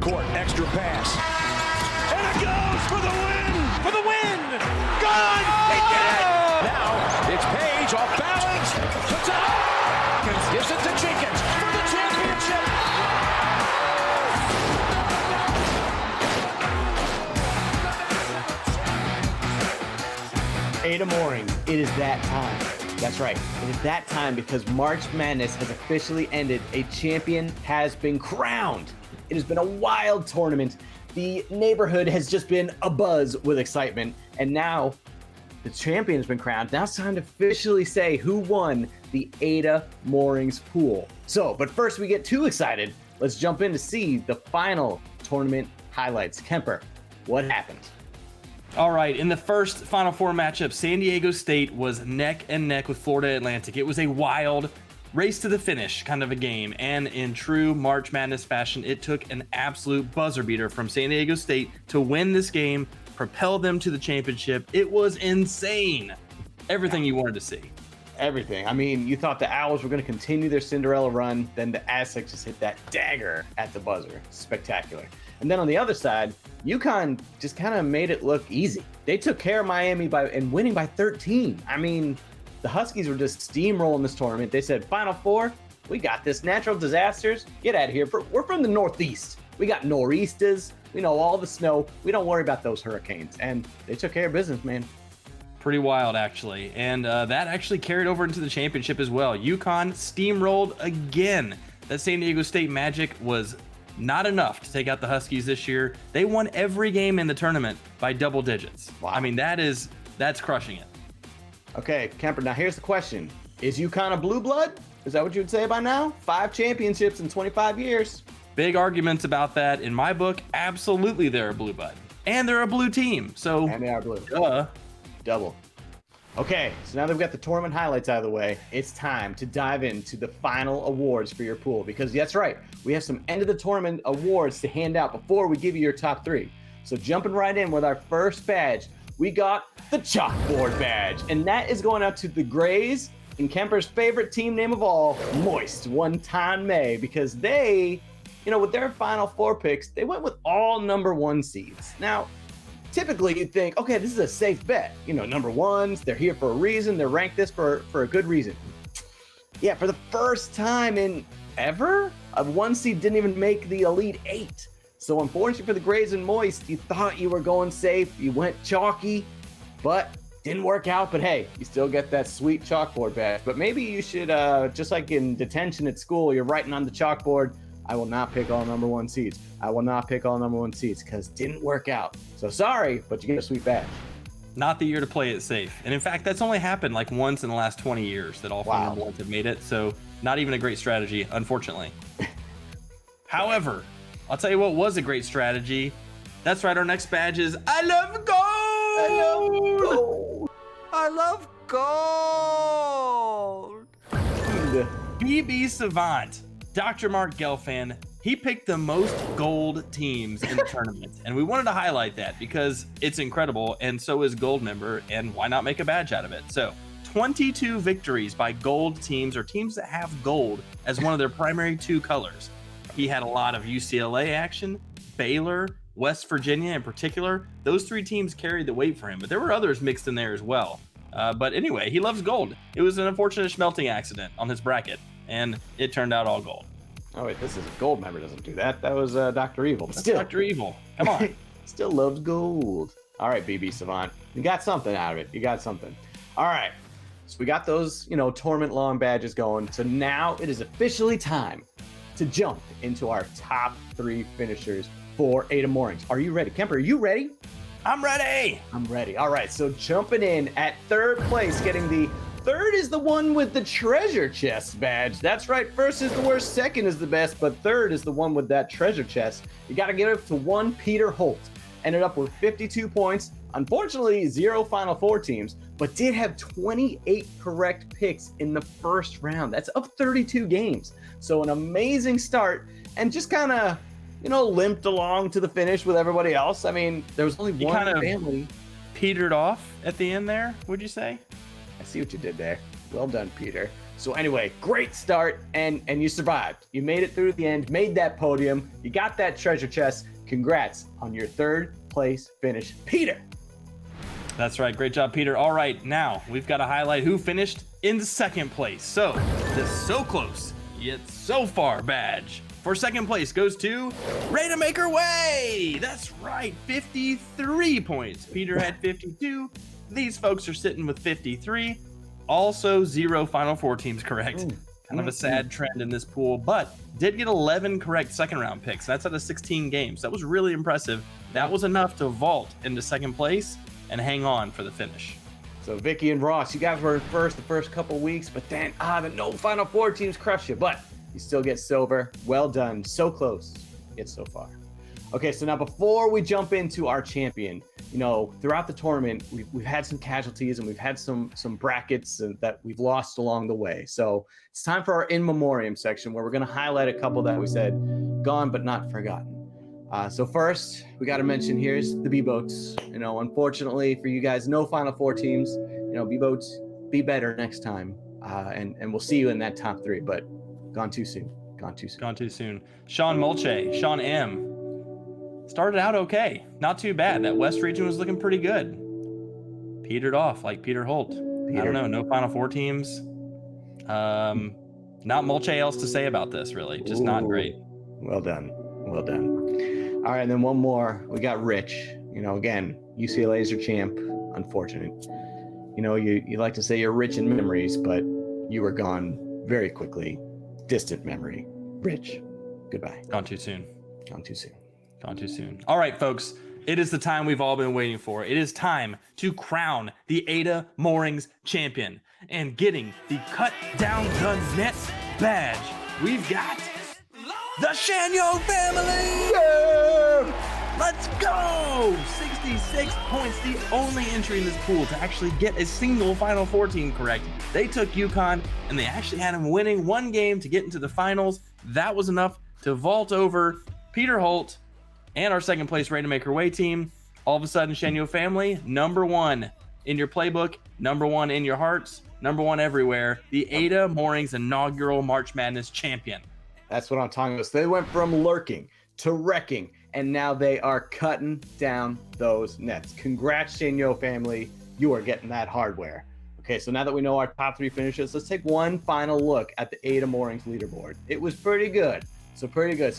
court. Extra pass. And it goes for the win! For the win! Good! They did it! Now it's Page off balance. Puts it up. Gives it to Jenkins for the championship. Ada Moorings, it is that time. That's right. It is that time because March Madness has officially ended. A champion has been crowned. It has been a wild tournament. The neighborhood has just been abuzz with excitement. And now the champion has been crowned. Now it's time to officially say who won the Ada Moorings pool. So, but first we get too excited. Let's jump in to see the final tournament highlights. Kemper, what happened? All right, in the first Final Four matchup, San Diego State was neck and neck with Florida Atlantic. It was a wild race to the finish kind of a game, and in true March Madness fashion, it took an absolute buzzer beater from San Diego State to win this game, propel them to the championship. It was insane. Everything you wanted to see. Everything. I mean, you thought the Owls were going to continue their Cinderella run, then the Aztecs just hit that dagger at the buzzer. Spectacular. And then on the other side, UConn just kind of made it look easy. They took care of Miami and winning by 13. I mean, the Huskies were just steamrolling this tournament. They said, Final Four, we got this. Natural disasters, get out of here. We're from the Northeast. We got nor'easters. We know all the snow. We don't worry about those hurricanes. And they took care of business, man. Pretty wild, actually. And that actually carried over into the championship as well. UConn steamrolled again. That San Diego State magic was not enough to take out the Huskies this year. They won every game in the tournament by double digits. Wow. I mean, that's crushing it. Okay, Kemper, now here's the question. Is UConn a blue blood? Is that what you would say by now? 5 championships in 25 years. Big arguments about that. In my book, absolutely they're a blue blood. And they're a blue team. So, and they are blue. Duh. Double. Okay, so now that we've got the tournament highlights out of the way, it's time to dive into the final awards for your pool. Because that's right, we have some end of the tournament awards to hand out before we give you your top 3. So jumping right in with our first badge, we got the chalkboard badge. And that is going out to the Grays and Kemper's favorite team name of all, Moist One-Time May. Because they, with their Final Four picks, they went with all number 1 seeds. Now, typically you'd think, okay, this is a safe bet. Number 1s, they're here for a reason. They're ranked this for a good reason. Yeah, for the first time in ever, a 1 seed didn't even make the Elite 8. So unfortunately for the Grays and Moist, you thought you were going safe. You went chalky, but didn't work out. But hey, you still get that sweet chalkboard badge. But maybe you should, just like in detention at school, you're writing on the chalkboard, I will not pick all number 1 seeds. I will not pick all number 1 seeds because it didn't work out. So sorry, but you get a sweet badge. Not the year to play it safe. And in fact, that's only happened like once in the last 20 years that all 4 number 1s have made it. So not even a great strategy, unfortunately. However, I'll tell you what was a great strategy. That's right, our next badge is I love gold! I love gold! I love gold! BB Savant. Dr. Mark Gelfand, he picked the most gold teams in the tournament. And we wanted to highlight that because it's incredible, and so is Gold member, and why not make a badge out of it? So, 22 victories by gold teams, or teams that have gold as one of their primary 2 colors. He had a lot of UCLA action, Baylor, West Virginia in particular. Those 3 teams carried the weight for him, but there were others mixed in there as well. But anyway, he loves gold. It was an unfortunate smelting accident on his bracket, and it turned out all gold. Oh wait, this is a Gold member doesn't do that. That was Dr. Evil. But still, Dr. Evil. Come on. Still loves gold. All right, BB Savant. You got something out of it. You got something. All right. So we got those, tournament long badges going. So now it is officially time to jump into our top 3 finishers for Ada Moorings. Are you ready? Kemper, are you ready? I'm ready. I'm ready. All right. So jumping in at 3rd place, getting the 3rd is the one with the treasure chest badge. That's right. 1st is the worst, 2nd is the best, but 3rd is the one with that treasure chest. You got to give it to one Peter Holt. Ended up with 52 points. Unfortunately, 0 Final Four teams, but did have 28 correct picks in the first round. That's of 32 games. So an amazing start, and just kind of, limped along to the finish with everybody else. I mean, there was only one family. Petered off at the end there, would you say? I see what you did there. Well done, Peter. So anyway, great start, and you survived. You made it through the end, made that podium. You got that treasure chest. Congrats on your 3rd place finish, Peter. That's right. Great job, Peter. All right, now we've got to highlight who finished in 2nd place. So this so close yet so far badge for 2nd place goes to Rademaker Way. That's right, 53 points. Peter had 52. These folks are sitting with 53. Also 0 Final Four teams correct. Kind of a sad trend in this pool, but did get 11 correct 2nd round picks. That's out of 16 games. That was really impressive. That was enough to vault into 2nd place and hang on for the finish. So Vicky and Ross, you guys were in first the first couple weeks, but then the no Final Four teams crushed you, but you still get silver. Well done. So close, yet so far. Okay, so now before we jump into our champion, throughout the tournament, we've had some casualties and we've had some brackets that we've lost along the way. So it's time for our in memoriam section where we're going to highlight a couple that we said gone but not forgotten. So first, we got to mention here's the B-Boats. Unfortunately for you guys, no Final Four teams. B-Boats, be better next time, and we'll see you in that top 3. But gone too soon. Gone too soon. Sean Mulche, Sean M. Started out okay, not too bad. That West region was looking pretty good. Petered off like Peter Holt. I don't know, no Final Four teams. Not Mulche else to say about this, really. Just not great. Well done. All right, and then one more. We got Rich. Again, UCLA's your champ. Unfortunate. You like to say you're rich in memories, but you were gone very quickly. Distant memory. Rich, goodbye. Gone too soon. All right, folks. It is the time we've all been waiting for. It is time to crown the Ada Moorings champion. And getting the cut down the net badge, we've got the Shanyo family! Yeah! Let's go! 66 points, the only entry in this pool to actually get a single Final Four team correct. They took UConn, and they actually had him winning 1 game to get into the finals. That was enough to vault over Peter Holt and our 2nd place Rademaker Way team. All of a sudden, Shanyo family, number 1 in your playbook, number 1 in your hearts, number 1 everywhere. The Ada Moorings inaugural March Madness champion. That's what I'm talking about. So they went from lurking to wrecking, and now they are cutting down those nets. Congrats, Shanyo family. You are getting that hardware. Okay, so now that we know our top 3 finishes, let's take one final look at the Ada Moorings leaderboard. It was pretty good. So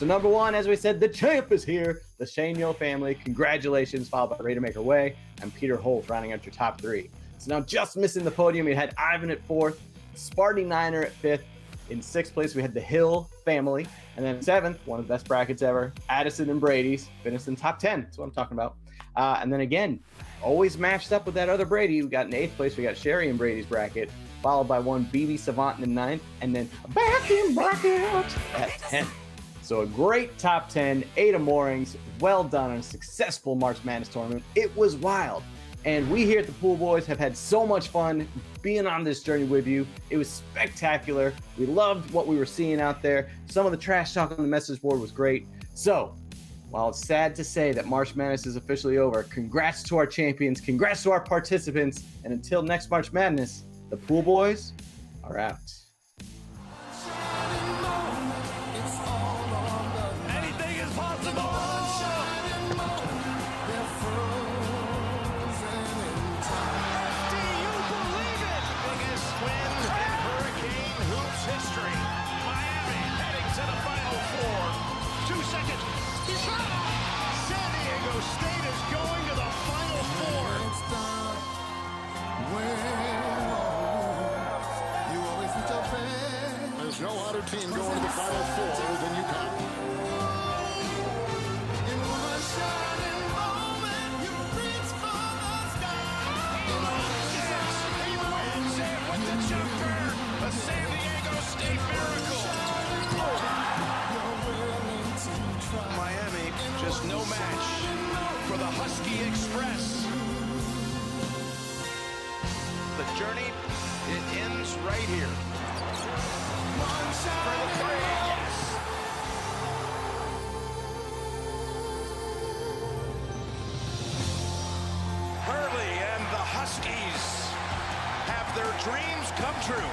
number 1, as we said, the champ is here. The Shanyo family. Congratulations, followed by Rademaker Way and Peter Holt rounding out your top 3. So now just missing the podium, you had Ivan at 4th, Sparty Niner at 5th. In 6th place, we had the Hill family. And then 7th, one of the best brackets ever, Addison and Brady's, finished in top 10. That's what I'm talking about. And then again, always matched up with that other Brady. We got in 8th place, we got Sherry and Brady's bracket, followed by one BB Savant in 9th, and then back in bracket at 10th. So a great top 10, Ada Moorings. Well done on a successful March Madness tournament. It was wild. And we here at the Pool Boys have had so much fun being on this journey with you. It was spectacular. We loved what we were seeing out there. Some of the trash talk on the message board was great. So, while it's sad to say that March Madness is officially over, congrats to our champions, congrats to our participants, and until next March Madness, the Pool Boys are out. Anything is possible. Do you believe it? Biggest win in Hurricane Hoops history. Miami heading to the Final Four. 2 seconds. San Diego State is going to the Final Four. There's no other team going to the Final Four than UConn. He wins it with the jumper. A San Diego State miracle. Miami, just no match for the Husky Express. The journey, it ends right here. For the three, yes. Hurley and the Huskies have their dreams come true.